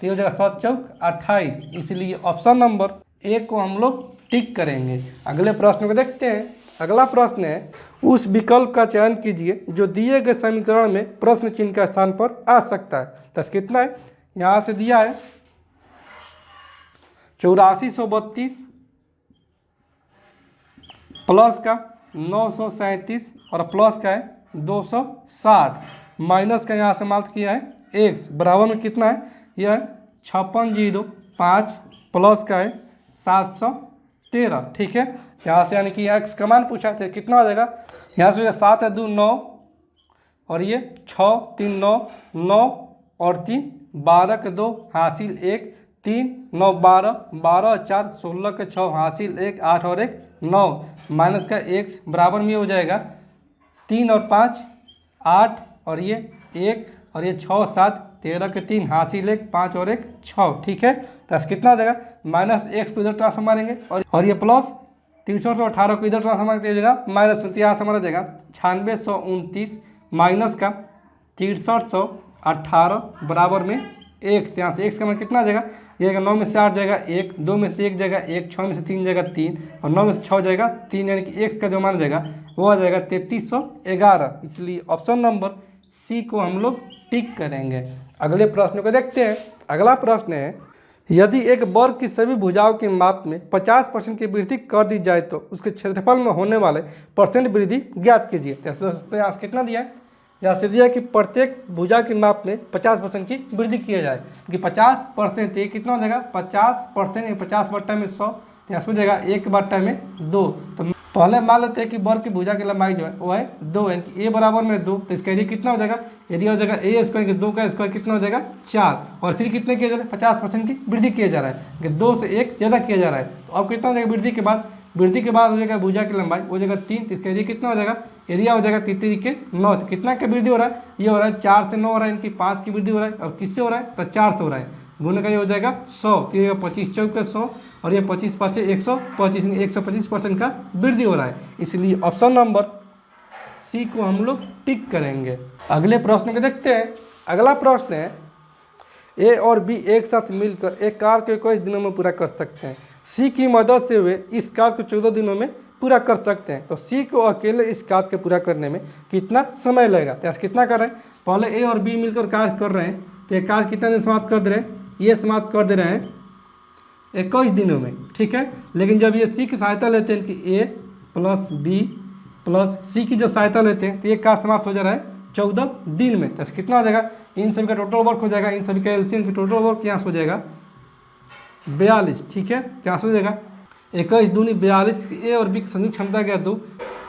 तो ये हो जाएगा 7 चौक 28, इसलिए ऑप्शन नंबर ए को हम लोग टिक करेंगे। अगले प्रश्न को देखते हैं। अगला प्रश्न है, उस विकल्प का चयन कीजिए जो दिए गए समीकरण में प्रश्न चिन्ह का स्थान पर आ सकता है। तो कितना है, यहाँ से दिया है 8432 प्लस का 937 और प्लस का है 260 माइनस का यहाँ से माल्ट किया है x बराबर में कितना है, यह है 5605 प्लस का है 713, ठीक है। यहाँ से यानी कि x का मान पूछा था, कितना हो जाएगा, यहाँ से 7 है 2 9 और ये 6 3 9 9 और 3 12 के 2 हासिल 1 3 9 12 12 4 16 के 6 हासिल 1 8 और 1 9 माइनस का x बराबर में हो जाएगा 3 और 5 8 और ये 1 और ये 6 7 13 के 3 हासिल 1 5 और 1 6, ठीक है। तो कितना हो जाएगा, माइनस x को इधर ट्रांसफर मारेंगे और ये प्लस 318 को इधर ट्रांसफर मारेंगे, तो जाएगा माइनस में, यहाँ से हमारा जाएगा 9629 माइनस का 6318 बराबर में x, यहाँ से x का मान कितना आ जाएगा, ये 9 में से 8 जाएगा 1 2 में से 1 जाएगा 1 6 में से 3 जाएगा 3 और 9 में से 6 जाएगा 3 यानी कि x का जो मान जाएगा वो आ जाएगा 3311, इसलिए ऑप्शन नंबर सी को हम लोग टिक करेंगे। अगले प्रश्न को देखते हैं। अगला प्रश्न है, यदि एक वर्ग की सभी भुजाओं के माप में 50% की वृद्धि कर दी जाए तो उसके क्षेत्रफल में होने वाले परसेंट वृद्धि ज्ञात कीजिए। तो यहाँ से कितना दिया है, यहाँ से दिया है कि प्रत्येक भुजा के माप में 50% की वृद्धि किया जाए, कि 50% ये कितना हो जाएगा, 50% 50 बट्टा में 100, तो यहाँ से हो जाएगा 1 बट्टा में 2। तो पहले मान लेते हैं कि वर्ग की भुजा की लंबाई जो है वो है 2, यानी कि a बराबर में 2, तो इसका एरिया कितना हो जाएगा, एरिया हो जाएगा a स्क्वायर के 2 का स्क्वायर कितना हो जाएगा 4 और फिर कितने किया जा रहा है, 50% की वृद्धि किया जा रहा है, कि 2 से 1 ज़्यादा किया जा रहा है। तो अब कितना हो जाएगा वृद्धि के बाद, वृद्धि के बाद हो जाएगा भुजा की लंबाई हो जाएगा 3, तो इसका एरिया कितना हो जाएगा, एरिया हो जाएगा 3 के 9, तो कितना का वृद्धि हो रहा है, ये हो रहा है 4 से 9 हो रहा है, इनकी 5 की वृद्धि हो रहा है और किससे हो रहा है, तो 4 से हो रहा है, गुने का ये हो जाएगा 100, तो ये 25 चौक का 100 और ये 25 5 125 125% का वृद्धि हो रहा है, इसलिए ऑप्शन नंबर सी को हम लोग टिक करेंगे। अगले प्रश्न को देखते हैं। अगला प्रश्न है, ए और बी एक साथ मिलकर एक कार्य को 21 दिनों में पूरा कर सकते हैं, सी की मदद से वे इस कार्य को 14 दिनों में पूरा कर सकते हैं, तो सी को अकेले इस कार्य को पूरा करने में कितना समय लगेगा। तो कितना कर रहे हैं, पहले ए और बी मिलकर कार्य कर रहे हैं, तो ये कार्य कितना दिन समाप्त कर दे रहे हैं, ये समाप्त कर दे रहे हैं 21 दिनों में, ठीक है। लेकिन जब ये सी की सहायता लेते हैं कि ए प्लस बी प्लस सी की जब सहायता लेते हैं तो ये कार्य समाप्त हो जा रहा है 14 दिन में। तो कितना हो जाएगा, इन सभी का टोटल वर्क हो जाएगा, इन सभी का एलसीएम की टोटल वर्क यहाँ से हो जाएगा 42, ठीक है। यहाँ से हो जाएगा 21 दूनी 42, ए और बी की संयुक्त क्षमता गया 2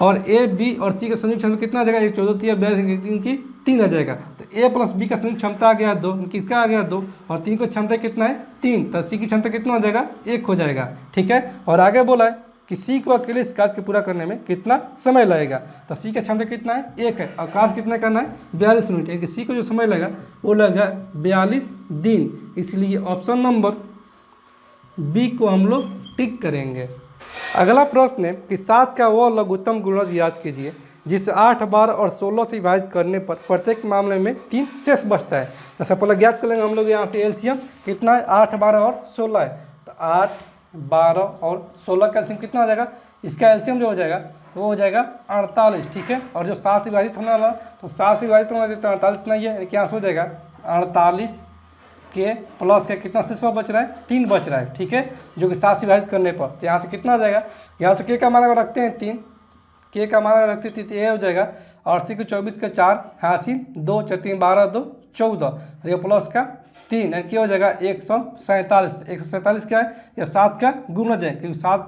और ए बी और सी का संयुक्त क्षमता कितना आ जाएगा, 14 3 42 इनकी 3 आ जाएगा, तो ए प्लस बी का संयुक्त क्षमता आ गया 2, इनकी क्या आ गया 2 और 3 को क्षमता कितना है 3, तो सी की क्षमता कितना हो जाएगा 1 हो जाएगा, ठीक है। और आगे बोला है कि सी को अकेले इस कार्य को पूरा करने में कितना समय लगेगा, तो सी का क्षमता कितना है 1 है और कार्य कितना करना है 42 मिनट, यानी कि सी को जो समय लगेगा वो लगेगा 42 दिन, इसलिए ऑप्शन नंबर बी को हम लोग टिक करेंगे। अगला प्रश्न है कि 7 का वह लघुत्तम गुणज याद कीजिए जिसे 8 12 और 16 से विभाजित करने पर प्रत्येक मामले में 3 शेष बचता है। तो पहले ज्ञात कर लेंगे हम लोग यहाँ से एलसीएम कितना है 8 12 और 16 है, तो 8 12 और 16 का एलसीएम कितना हो जाएगा, इसका एलसीएम जो हो जाएगा वो हो जाएगा 48, ठीक है। और जो 7 से विभाजित होने वाला तो 7 से विभाजित होने वाला तो 48 नहीं है, क्या हो जाएगा 48 के प्लस के कितना शेष बच रहा है 3 बच रहा है, ठीक है, जो कि 7 से विभाजित करने पर तो यहाँ से कितना आ जाएगा, यहाँ से के का मान अगर रखते हैं 3, के का मान अगर रखते हैं तो ये हो जाएगा 80 को 24 का 4 हासिल 2 4 3 12 2 14 ये प्लस का 3 यानी क्या हो जाएगा 147, 147 क्या है, यह 7 का गुणज है, क्योंकि 7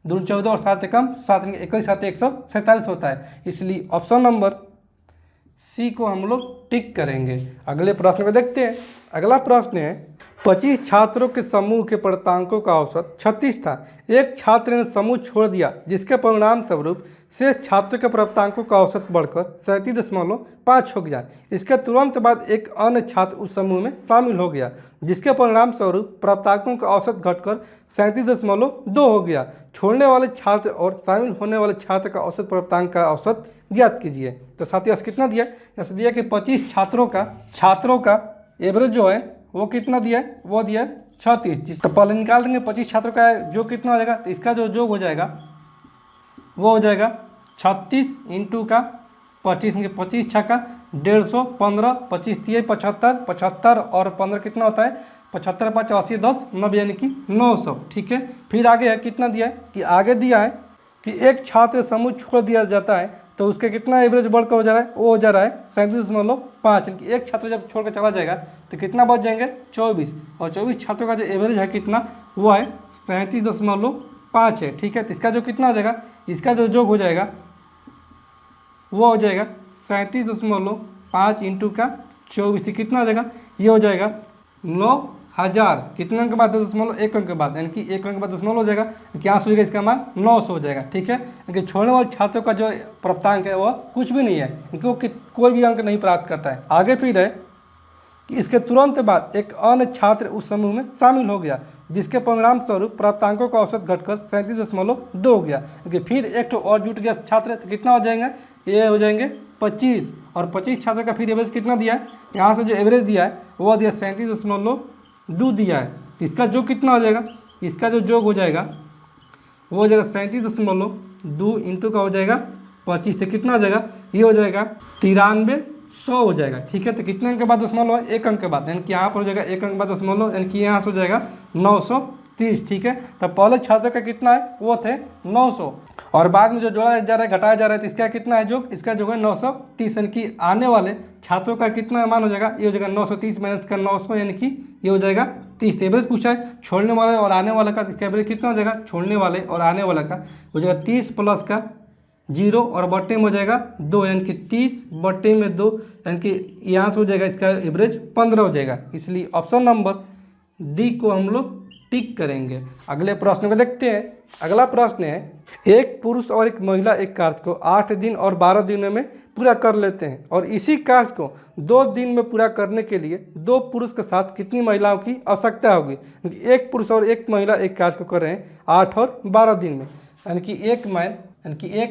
2 14 और 7 कम 7 21 7 147 होता है, इसलिए ऑप्शन नंबर सी को हम लोग टिक करेंगे। अगले प्रश्न को देखते हैं। अगला प्रश्न है 25 छात्रों के समूह के प्राप्तांकों का औसत 36 था। एक छात्र ने समूह छोड़ दिया, जिसके परिणाम स्वरूप शेष छात्रों के प्राप्तांकों का औसत बढ़कर 37.5 हो गया। इसके तुरंत बाद एक अन्य छात्र उस समूह में शामिल हो गया, जिसके परिणाम स्वरूप प्राप्तांकों का औसत घटकर 37.2 हो गया। छोड़ने वाले छात्र और शामिल होने वाले छात्र का औसत प्राप्तांक का औसत ज्ञात कीजिए। तो साथियों कितना दिया, जैसे दिया कि 25 छात्रों का एवरेज जो है वो कितना दिया है, वो दिया है 36। तो पहले निकाल देंगे 25 छात्रों का जो कितना हो जाएगा, तो इसका जो योग हो जाएगा वो हो जाएगा 36 इंटू का 25, 25 छक्का 150, 15, 25 3 75, 75 और 15 कितना होता है 75, 5 80, 10 90 यानी कि 900। ठीक है, फिर आगे है कितना दिया है कि आगे दिया है कि एक छात्र समूह छोड़ दिया जाता है तो उसके कितना एवरेज बढ़कर हो जा रहा है, वो हो जा रहा है 37.5। यानी कि एक छात्र जब छोड़ कर चला जाएगा तो कितना बच जाएंगे 24, और 24 छात्रों का जो एवरेज है कितना, वो है 37.5 है। ठीक है, तो इसका जो कितना हो जाएगा, इसका जो योग हो जाएगा वो हो जाएगा 37.5 इंटू का 24, कितना हो जाएगा, ये हो जाएगा 9000। कितने अंक के बाद 10.1 अंक के बाद, यानी कि 1 अंक के बाद दशमलव हो जाएगा, क्या हो जाएगा इसका मान 900 हो जाएगा। ठीक है, क्योंकि छोड़ने वाले छात्रों का जो प्राप्तांक है वह कुछ भी नहीं है, क्योंकि वो कोई भी अंक नहीं प्राप्त करता है। आगे फिर है कि इसके तुरंत बाद एक अन्य छात्र उस समूह में शामिल हो गया, जिसके परिणाम स्वरूप प्राप्तांकों का औसत घटकर 37.2 हो गया। क्योंकि फिर एक तो और जुट गया छात्र, तो कितना हो जाएंगे, ये हो जाएंगे 25, और 25 छात्रों का फिर एवरेज कितना दिया है, यहाँ से जो एवरेज दिया है वो दिया 37.2 दिया है। तो इसका जो कितना हो जाएगा, इसका जो योग हो जाएगा वो हो जाएगा 37.2 इंटू का हो जाएगा 25, से कितना हो जाएगा, ये हो जाएगा 9300 हो जाएगा। ठीक है, तो कितने अंक के बाद दशमलव है, 1 अंक के बाद, यानी कि यहाँ पर हो जाएगा 1 अंक के बाद दशमलव, यानी कि यहाँ से हो जाएगा 930। ठीक है, तो पहले छात्र का कितना है, वो थे 900, और बाद में जो जोड़ा जा रहा है घटाया जा रहा है, तो इसका कितना है योग, इसका जो है 930, यानी कि आने वाले छात्रों का कितना मान हो जाएगा, ये हो जाएगा 930 माइनस का 900, यानी कि ये हो जाएगा 30। एवरेज पूछा है छोड़ने वाले और आने वाले का, इसका एवरेज कितना हो जाएगा, छोड़ने वाले और आने वाला का हो जाएगा 30 प्लस का 0 और बट्टे में हो जाएगा 2, यानी कि 30 बट्टे में 2, यानी कि यहाँ से हो जाएगा इसका एवरेज 15 हो जाएगा। इसलिए ऑप्शन नंबर डी को हम लोग टिक करेंगे। अगले प्रश्न को देखते हैं। अगला प्रश्न है, एक पुरुष और एक महिला एक कार्य को 8 दिन और 12 दिनों में पूरा कर लेते हैं, और इसी कार्य को 2 दिन में पूरा करने के लिए 2 पुरुष के साथ कितनी महिलाओं की आवश्यकता होगी। एक पुरुष और एक महिला एक कार्य को कर रहे हैं 8 और 12 दिन में, यानी कि एक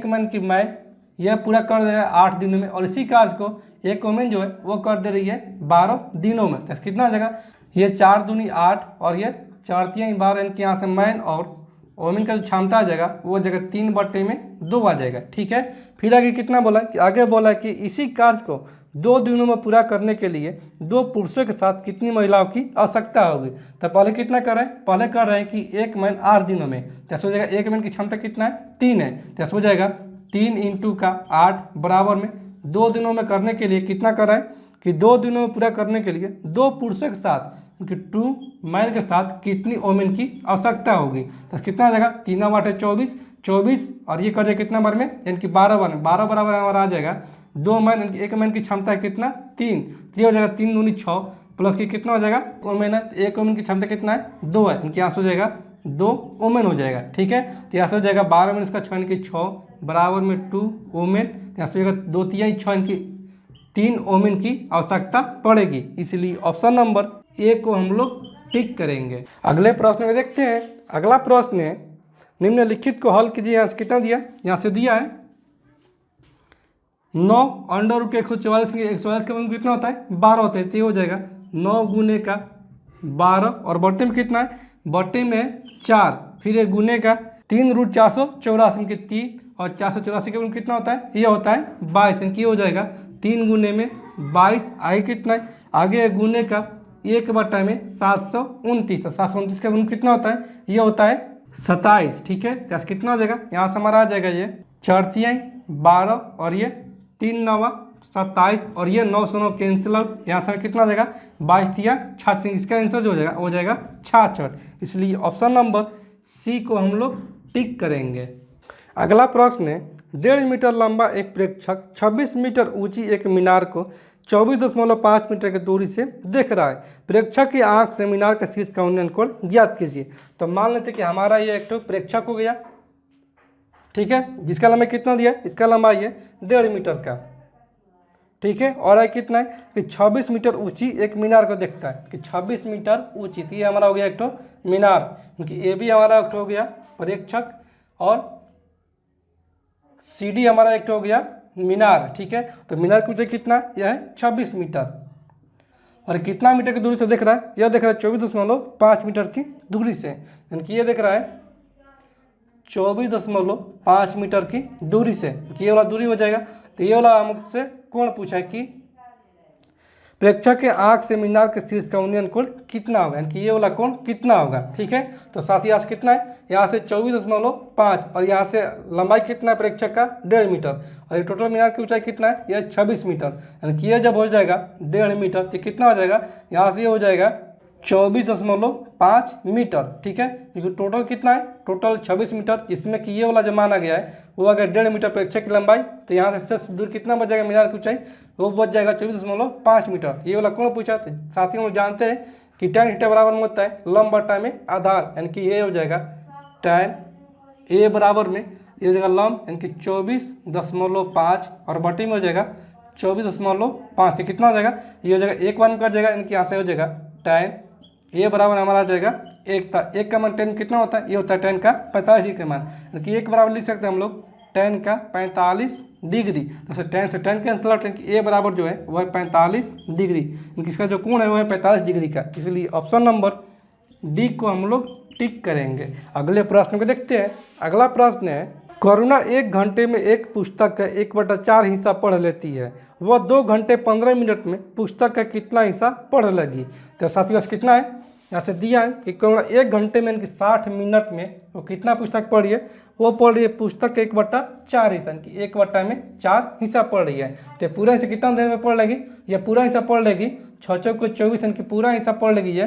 मैन की मैन यह पूरा कर दे रहा है 8 दिनों में, और इसी कार्य को एक वोमेन जो है वो कर दे रही है 12 दिनों में। तो कितना हो जाएगा, ये 4 दूनी 8 और ये 4 तिहाई 12, यानी कि यहाँ से मैन और वोमेन का जो क्षमता आ जाएगा वो जगह 3 बट्टे में 2 आ जाएगा। ठीक है, फिर आगे कितना बोला कि आगे बोला कि इसी कार्य को 2 दिनों में पूरा करने के लिए 2 पुरुषों के साथ कितनी महिलाओं की आवश्यकता होगी। तो पहले कितना कर रहे हैं, पहले कर रहे हैं कि एक मैन 8 दिनों में, तो हो जाएगा एक मैन की क्षमता कितना है 3 है, तो हो जाएगा 3 इंटू का 8 बराबर में 2 दिनों में करने के लिए कितना कर रहा है कि 2 दिनों में पूरा करने के लिए 2 पुरुषों के साथ कि 2 मैन के साथ कितनी वोमेन की आवश्यकता होगी। तो कितना आ जाएगा 3 बटे 24 और ये कर जाएगा कितना बार में, यानी कि 12 बार में, 12 बराबर हमारा आ जाएगा 2 मैन, यानी कि एक मैन की क्षमता है कितना 3, तो ये हो जाएगा 3 दूनी 6 प्लस की कितना हो जाएगा वोमेन है, एक वोमेन की क्षमता कितना है 2 है, यानी कि यहाँ से हो जाएगा 2 वोमेन हो जाएगा। ठीक है, तो यहाँ से हो जाएगा 12 में इसका 6 यानी कि 6 बराबर में 2 वोमेन, यहाँ से हो जाएगा 2 तिहाई 6 यानी कि 3 वोमेन की आवश्यकता पड़ेगी। इसलिए ऑप्शन नंबर ए को हम लोग टिक करेंगे। अगले प्रश्न में देखते हैं। अगला प्रश्न है, निम्नलिखित को हल कीजिए। यहाँ से कितना दिया, यहाँ से दिया है 9 अंडर रूट 144 का मतलब कितना होता है 12 होता है, तो ये हो जाएगा 9 गुने का 12 और बट्टे में कितना है, बट्टे में 4, फिर ये गुने का 3 रूट 484 के 3 और 484 के मतलब कितना होता है, ये होता है 22, इनकी हो जाएगा 3 गुने में 22, आगे कितना है, आगे गुने का 1 बट्टा में 729, 729 का मतलब कितना होता है, ये होता है 27। ठीक है, तो कितना हो जाएगा, यहाँ से हमारा आ जाएगा ये 4 तिहाई 12 और ये 3 9 27 और ये 9 से 9 कैंसिल आउट, यहाँ से कितना आ जाएगा 22 तिया 66, इसका आंसर जो हो जाएगा 66। इसलिए ऑप्शन नंबर सी को हम लोग टिक करेंगे। अगला प्रश्न है, 1.5 मीटर लंबा एक प्रेक्षक 26 मीटर ऊंची एक मीनार को 24.5 मीटर की दूरी से देख रहा है। प्रेक्षक की आंख से मीनार के शीर्ष का उन्नयन कोण ज्ञात कीजिए। तो मान लेते कि हमारा ये एक तो प्रेक्षक हो गया, ठीक है, जिसका लंबाई कितना दिया है, इसका लंबाई है 1.5 मीटर का, ठीक है। और कितना है कि 26 मीटर ऊंची एक मीनार को देखता है कि 26 मीटर ऊंची, तो ये हमारा हो गया एक तो मीनार, क्योंकि ए भी हमारा एक हो गया प्रेक्षक और सी डी हमारा एक हो गया मीनार, ठीक है। तो मीनार की ऊंचाई कितना, यह है 26 मीटर। और कितना मीटर की दूरी से देख रहा है, यह देख रहा है 24.5 मीटर की दूरी से, यानी कि ये देख रहा है 24.5 मीटर की दूरी से, ये वाला दूरी हो जाएगा। तो ये वाला हमसे कोण पूछा है कि प्रेक्षक के आंख से मीनार के शीर्ष का उन्नयन कोण कितना होगा, यानी कि ये वाला कोण कितना होगा, ठीक है। तो साथ ही यहाँ से कितना है, यहाँ से 24.5 और यहाँ से लंबाई कितना है प्रेक्षक का 1.5 मीटर, और ये टोटल मीनार की ऊंचाई कितना है, यह 26 मीटर, यानी कि ये जब हो जाएगा 1.5 मीटर तो कितना हो जाएगा, यहाँ से ये हो जाएगा 24.5 मीटर, ठीक है। क्योंकि टोटल कितना है, टोटल 26 मीटर, जिसमें कि ये वाला जो माना गया है वो अगर 1.5 मीटर प्रेक्षक की लंबाई, तो यहाँ से शेष दूर कितना बच जाएगा मीनार की ऊंचाई, वो बच जाएगा 24.5 मीटर। ये वाला कौन पूछा, तो साथियों लोग जानते हैं कि tan थीटा बराबर में होता है लंब बटा में आधार, यानी कि ये हो जाएगा tan ए बराबर में ये हो जाएगा लंब, यानी कि 24.5 और बटे में हो जाएगा 24.5, तो कितना हो जाएगा, ये हो जाएगा 1 वन कर जाएगा, यानी कि यहाँ से हो जाएगा tan ये बराबर हमारा आ जाएगा 1 था। 1 का मान tan कितना होता है, ये होता है tan का 45 डिग्री का मान, यानी कि 1 बराबर लिख सकते हैं हम लोग tan का 45 डिग्री। तो tan से tan कैंसिल आउट, यानी कि a बराबर जो है वह है 45 डिग्री, यानी कि इसका जो कोण है वह है 45 डिग्री का, इसलिए ऑप्शन नंबर डी को हम लोग टिक करेंगे। अगले प्रश्न को देखते हैं। अगला प्रश्न है, करुणा 1 घंटे में एक पुस्तक का 1/4 हिस्सा पढ़ लेती है, वह 2 घंटे 15 मिनट में पुस्तक का कितना हिस्सा पढ़ लेगी। तो साथियों कितना है, यहाँ से दिया है कि करुणा 1 घंटे में 60 मिनट में वो कितना पुस्तक पढ़ रही है, वो पढ़ रही है पुस्तक का 1/4 हिस्सा, कि 1/4 हिस्सा पढ़ रही है। तो पूरा हिस्सा कितना देर में पढ़ लेगी, ये पूरा हिस्सा पढ़ लेगी 6 चौके 24, यानी कि पूरा हिस्सा पढ़ लेगी ये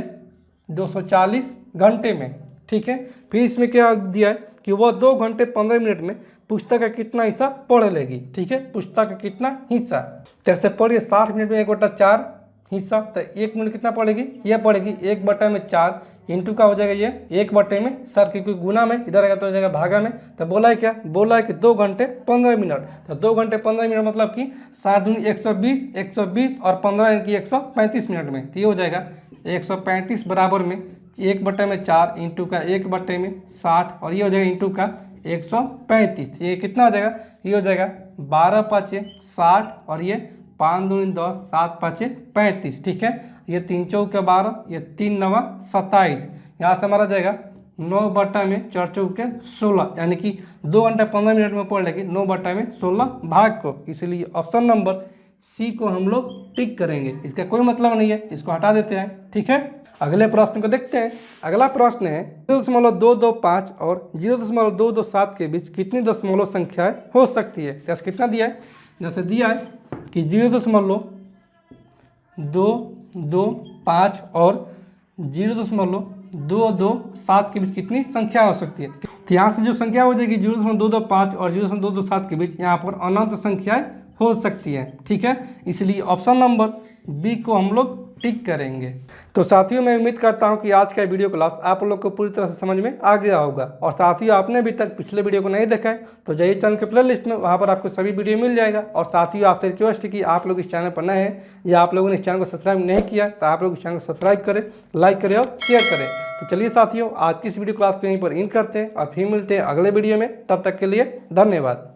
240 घंटे में, ठीक है। फिर इसमें क्या दिया है कि वह 2 घंटे 15 मिनट में पुस्तक का कितना हिस्सा पढ़ लेगी, ठीक है, पुस्तक का कितना हिस्सा। जैसे पढ़िए 60 मिनट में 1/4 हिस्सा, तो 1 मिनट कितना पड़ेगी, ये पड़ेगी 1/4 इंटू का हो जाएगा ये 1/4 क्योंकि गुना में इधर आएगा तो हो जाएगा भागा में। तो बोला है क्या, बोला है कि 2 घंटे 15 मिनट, तो 2 घंटे 15 मिनट मतलब कि 7 दूनी 120, 120 और 15 यानी कि 135 मिनट में, तो ये हो जाएगा 135 बराबर में 1/4 इंटू का 1/60 और ये हो जाएगा इंटू का 135। ये कितना हो जाएगा, ये हो जाएगा 12×5 60 और ये 5 दूनी 10, 7×5 35, ठीक है। ये 3 चौके 12, ये 3 9 27, यहाँ से हमारा जाएगा 9/4 चौके 16, यानी कि 2 घंटा 15 मिनट में पढ़ लेगी 9/16 भाग को, इसलिए ऑप्शन नंबर सी को हम लोग टिक करेंगे। इसका कोई मतलब नहीं है, इसको हटा देते हैं, ठीक है। अगले प्रश्न को देखते हैं। अगला प्रश्न है 0.225 और 0.227 के बीच कितनी दशमलव संख्याएं हो सकती है। जैसे कितना दिया है, जैसे दिया है कि 0.225 और 0.227 के बीच कितनी संख्या हो सकती है। तो यहाँ से जो संख्या हो जाएगी 0.225 और 0.227 के बीच, यहाँ पर अनंत संख्याएं हो सकती है, ठीक है। इसलिए ऑप्शन नंबर बी को हम लोग टिक करेंगे। तो साथियों मैं उम्मीद करता हूं कि आज का वीडियो क्लास आप लोग को पूरी तरह से समझ में आ गया होगा। और साथियों आपने अभी तक पिछले वीडियो को नहीं देखा है तो जाइए चैनल के प्लेलिस्ट में, वहां पर आपको सभी वीडियो मिल जाएगा। और साथियों आपसे रिक्वेस्ट है कि आप लोग इस चैनल पर नए हैं या आप लोगों ने इस चैनल को सब्सक्राइब नहीं किया तो आप लोग इस चैनल को सब्सक्राइब करें, लाइक करें और शेयर करें। तो चलिए साथियों आज की इस वीडियो क्लास को यहीं पर इन करते हैं और फिर मिलते हैं अगले वीडियो में। तब तक के लिए धन्यवाद।